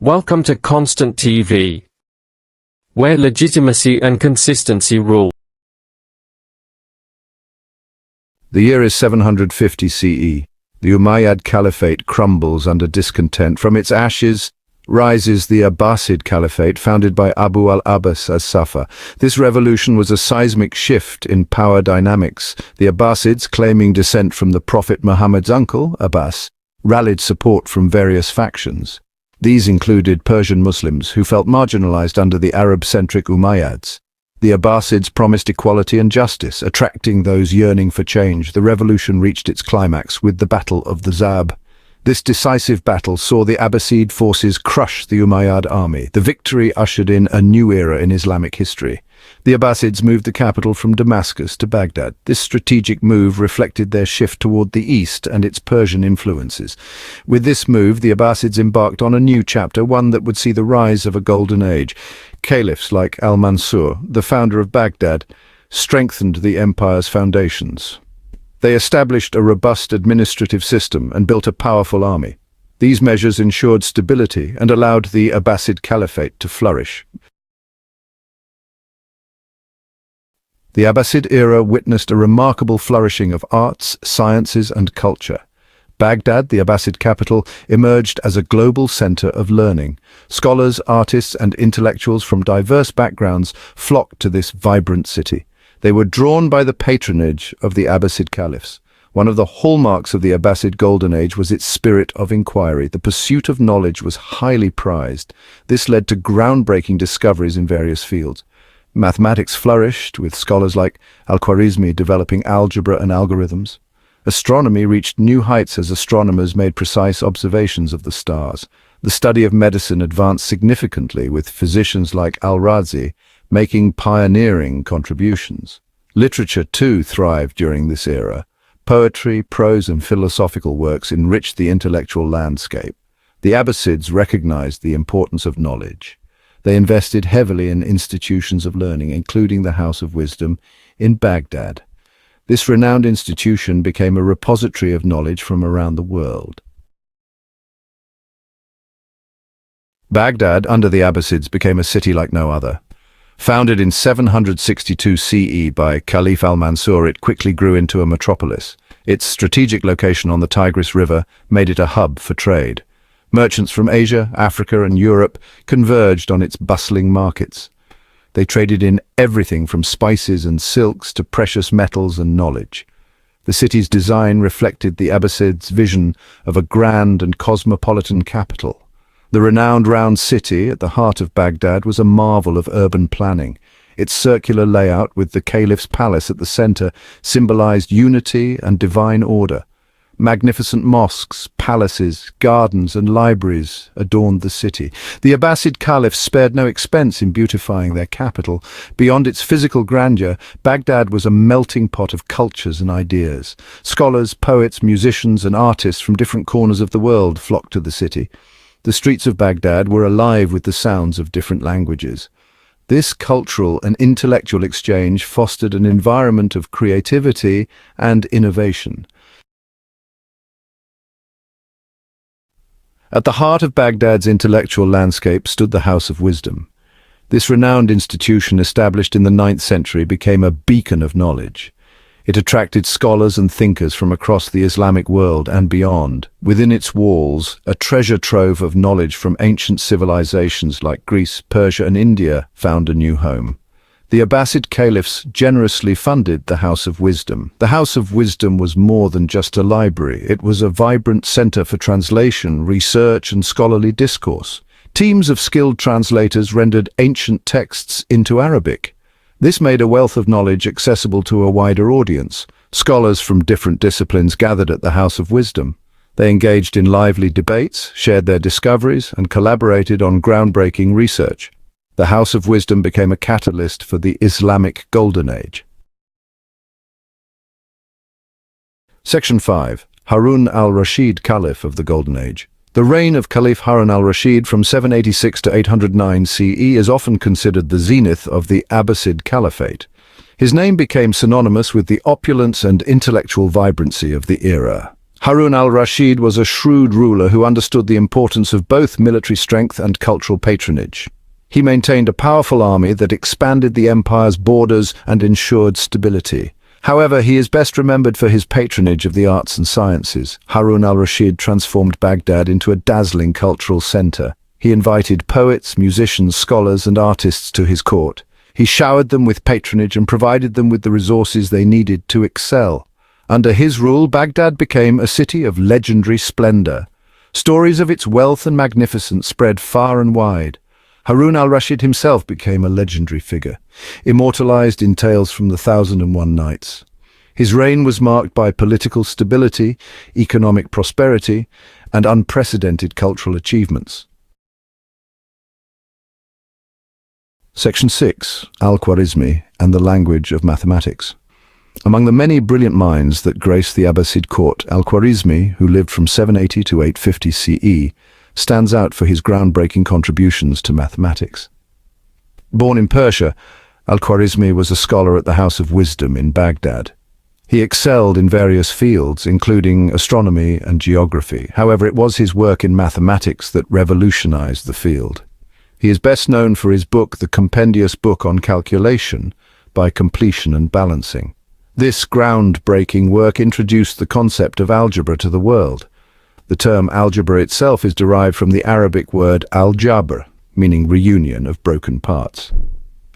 Welcome to Constant TV, where legitimacy and consistency rule. The year is 750 CE. The Umayyad Caliphate crumbles under discontent. From its ashes rises the Abbasid Caliphate, founded by Abu al-Abbas as-Safa. This revolution was a seismic shift in power dynamics. The Abbasids, claiming descent from the Prophet Muhammad's uncle, Abbas, rallied support from various factions. These included Persian Muslims who felt marginalized under the Arab-centric Umayyads. The Abbasids promised equality and justice, attracting those yearning for change. The revolution reached its climax with the Battle of the Zab. This decisive battle saw the Abbasid forces crush the Umayyad army. The victory ushered in a new era in Islamic history. The Abbasids moved the capital from Damascus to Baghdad. This strategic move reflected their shift toward the east and its Persian influences. With this move, the Abbasids embarked on a new chapter, one that would see the rise of a golden age. Caliphs like al-Mansur, the founder of Baghdad, strengthened the empire's foundations. They established a robust administrative system and built a powerful army. These measures ensured stability and allowed the Abbasid Caliphate to flourish. The Abbasid era witnessed a remarkable flourishing of arts, sciences, and culture. Baghdad, the Abbasid capital, emerged as a global center of learning. Scholars, artists, and intellectuals from diverse backgrounds flocked to this vibrant city. They were drawn by the patronage of the Abbasid caliphs. One of the hallmarks of the Abbasid Golden Age was its spirit of inquiry. The pursuit of knowledge was highly prized. This led to groundbreaking discoveries in various fields. Mathematics flourished, with scholars like al-Khwarizmi developing algebra and algorithms. Astronomy reached new heights as astronomers made precise observations of the stars. The study of medicine advanced significantly, with physicians like al-Rashid making pioneering contributions. Literature, too, thrived during this era. Poetry, prose, and philosophical works enriched the intellectual landscape. The Abbasids recognized the importance of knowledge. They invested heavily in institutions of learning, including the House of Wisdom in Baghdad. This renowned institution became a repository of knowledge from around the world. Baghdad, under the Abbasids, became a city like no other. Founded in 762 CE by Caliph al-Mansur, it quickly grew into a metropolis. Its strategic location on the Tigris River made it a hub for trade. Merchants from Asia, Africa, and Europe converged on its bustling markets. They traded in everything from spices and silks to precious metals and knowledge. The city's design reflected the Abbasids' vision of a grand and cosmopolitan capital. The renowned round city at the heart of Baghdad was a marvel of urban planning. Its circular layout, with the Caliph's palace at the center, symbolized unity and divine order. Magnificent mosques, palaces, gardens, and libraries adorned the city. The Abbasid Caliphs spared no expense in beautifying their capital. Beyond its physical grandeur, Baghdad was a melting pot of cultures and ideas. Scholars, poets, musicians, and artists from different corners of the world flocked to the city. The streets of Baghdad were alive with the sounds of different languages. This cultural and intellectual exchange fostered an environment of creativity and innovation. At the heart of Baghdad's intellectual landscape stood the House of Wisdom. This renowned institution, established in the 9th century, became a beacon of knowledge. It attracted scholars and thinkers from across the Islamic world and beyond. Within its walls, a treasure trove of knowledge from ancient civilizations like Greece, Persia, and India found a new home. The Abbasid caliphs generously funded the House of Wisdom. The House of Wisdom was more than just a library. It was a vibrant center for translation, research, and scholarly discourse. Teams of skilled translators rendered ancient texts into Arabic. This made a wealth of knowledge accessible to a wider audience. Scholars from different disciplines gathered at the House of Wisdom. They engaged in lively debates, shared their discoveries, and collaborated on groundbreaking research. The House of Wisdom became a catalyst for the Islamic Golden Age. Section 5. Harun al-Rashid, Caliph of the Golden Age. The reign of Caliph Harun al-Rashid from 786 to 809 CE is often considered the zenith of the Abbasid Caliphate. His name became synonymous with the opulence and intellectual vibrancy of the era. Harun al-Rashid was a shrewd ruler who understood the importance of both military strength and cultural patronage. He maintained a powerful army that expanded the empire's borders and ensured stability. However, he is best remembered for his patronage of the arts and sciences. Harun al-Rashid transformed Baghdad into a dazzling cultural center. He invited poets, musicians, scholars, and artists to his court. He showered them with patronage and provided them with the resources they needed to excel. Under his rule, Baghdad became a city of legendary splendor. Stories of its wealth and magnificence spread far and wide. Harun al-Rashid himself became a legendary figure, immortalized in tales from the 1001 Nights. His reign was marked by political stability, economic prosperity, and unprecedented cultural achievements. Section 6. Al-Khwarizmi and the language of mathematics. Among the many brilliant minds that graced the Abbasid court, al-Khwarizmi, who lived from 780 to 850 CE, stands out for his groundbreaking contributions to mathematics. Born in Persia, al-Khwarizmi was a scholar at the House of Wisdom in Baghdad. He excelled in various fields, including astronomy and geography. However, it was his work in mathematics that revolutionized the field. He is best known for his book, The Compendious Book on Calculation, by Completion and Balancing. This groundbreaking work introduced the concept of algebra to the world. The term algebra itself is derived from the Arabic word al-jabr, meaning reunion of broken parts.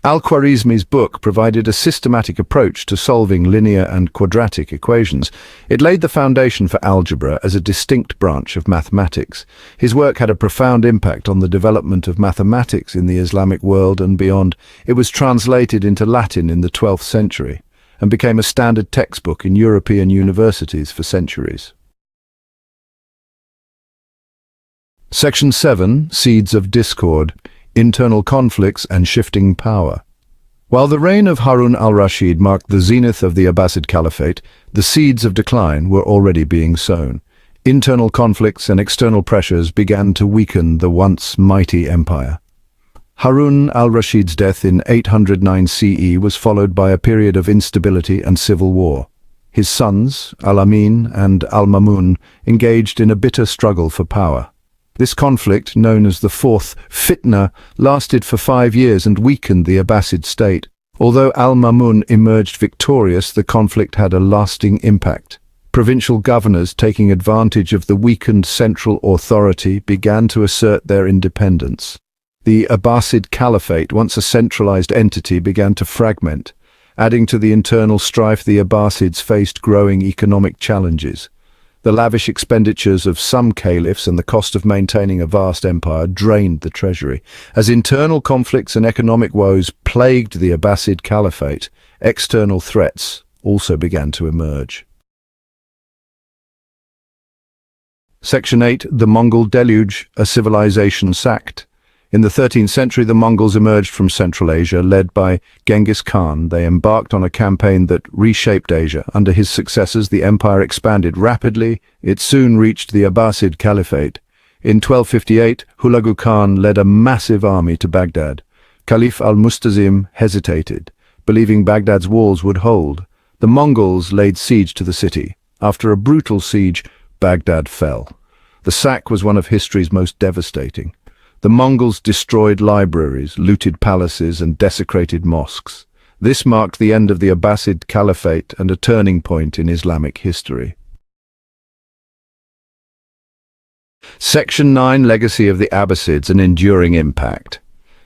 Al-Khwarizmi's book provided a systematic approach to solving linear and quadratic equations. It laid the foundation for algebra as a distinct branch of mathematics. His work had a profound impact on the development of mathematics in the Islamic world and beyond. It was translated into Latin in the 12th century and became a standard textbook in European universities for centuries. Section 7. Seeds of Discord, Internal Conflicts and Shifting Power. While the reign of Harun al-Rashid marked the zenith of the Abbasid Caliphate, the seeds of decline were already being sown. Internal conflicts and external pressures began to weaken the once mighty empire. Harun al-Rashid's death in 809 CE was followed by a period of instability and civil war. His sons, al-Amin and al-Mamun, engaged in a bitter struggle for power. This conflict, known as the Fourth Fitna, lasted for 5 years and weakened the Abbasid state. Although al-Mamun emerged victorious, the conflict had a lasting impact. Provincial governors, taking advantage of the weakened central authority, began to assert their independence. The Abbasid Caliphate, once a centralized entity, began to fragment. Adding to the internal strife, the Abbasids faced growing economic challenges. The lavish expenditures of some caliphs and the cost of maintaining a vast empire drained the treasury. As internal conflicts and economic woes plagued the Abbasid Caliphate, external threats also began to emerge. Section 8. The Mongol Deluge, a civilization sacked. In the 13th century, the Mongols emerged from Central Asia, led by Genghis Khan. They embarked on a campaign that reshaped Asia. Under his successors, the empire expanded rapidly. It soon reached the Abbasid Caliphate. In 1258, Hulagu Khan led a massive army to Baghdad. Caliph al-Mustazim hesitated, believing Baghdad's walls would hold. The Mongols laid siege to the city. After a brutal siege, Baghdad fell. The sack was one of history's most devastating. The Mongols destroyed libraries, looted palaces, and desecrated mosques. This marked the end of the Abbasid Caliphate and a turning point in Islamic history. Section 9. Legacy of the Abbasids, an enduring impact.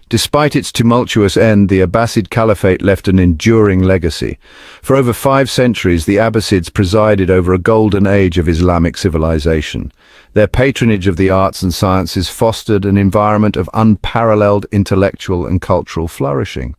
Despite its tumultuous end, the Abbasid Caliphate left an enduring legacy. For over 5 centuries, the Abbasids presided over a golden age of Islamic civilization. Their patronage of the arts and sciences fostered an environment of unparalleled intellectual and cultural flourishing.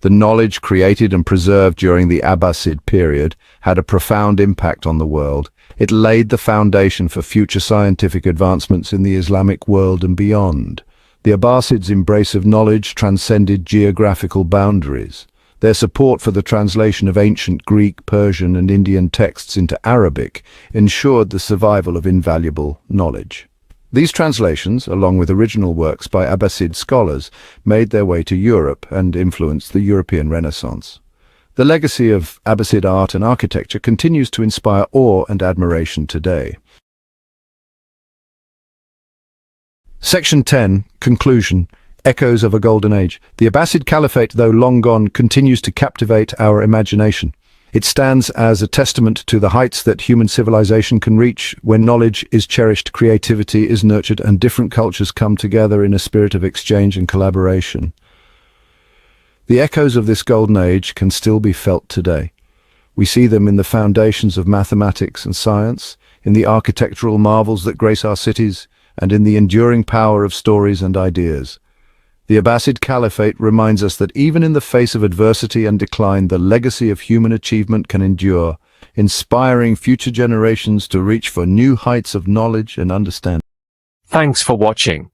The knowledge created and preserved during the Abbasid period had a profound impact on the world. It laid the foundation for future scientific advancements in the Islamic world and beyond. The Abbasids' embrace of knowledge transcended geographical boundaries. Their support for the translation of ancient Greek, Persian, and Indian texts into Arabic ensured the survival of invaluable knowledge. These translations, along with original works by Abbasid scholars, made their way to Europe and influenced the European Renaissance. The legacy of Abbasid art and architecture continues to inspire awe and admiration today. Section 10, Conclusion. Echoes of a Golden Age. The Abbasid Caliphate, though long gone, continues to captivate our imagination. It stands as a testament to the heights that human civilization can reach when knowledge is cherished, creativity is nurtured, and different cultures come together in a spirit of exchange and collaboration. The echoes of this golden age can still be felt today. We see them in the foundations of mathematics and science, in the architectural marvels that grace our cities, and in the enduring power of stories and ideas. The Abbasid Caliphate reminds us that even in the face of adversity and decline, the legacy of human achievement can endure, inspiring future generations to reach for new heights of knowledge and understanding. Thanks for watching.